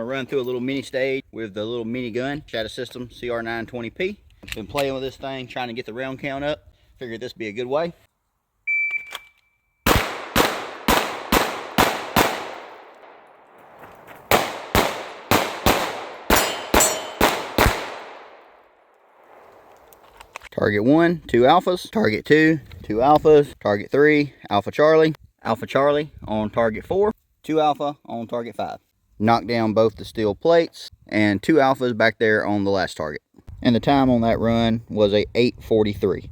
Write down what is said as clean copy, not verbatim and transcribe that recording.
run through a little mini stage with the little mini gun, Shadow System CR920P. Been playing with this thing, trying to get the round count up. Figured this would be a good way. Target 1, 2 alphas. Target 2, 2 alphas. Target 3, Alpha Charlie. Alpha Charlie on target 4. 2 alpha on target 5. Knocked down both the steel plates and 2 alphas back there on the last target. And the time on that run was a 8:43.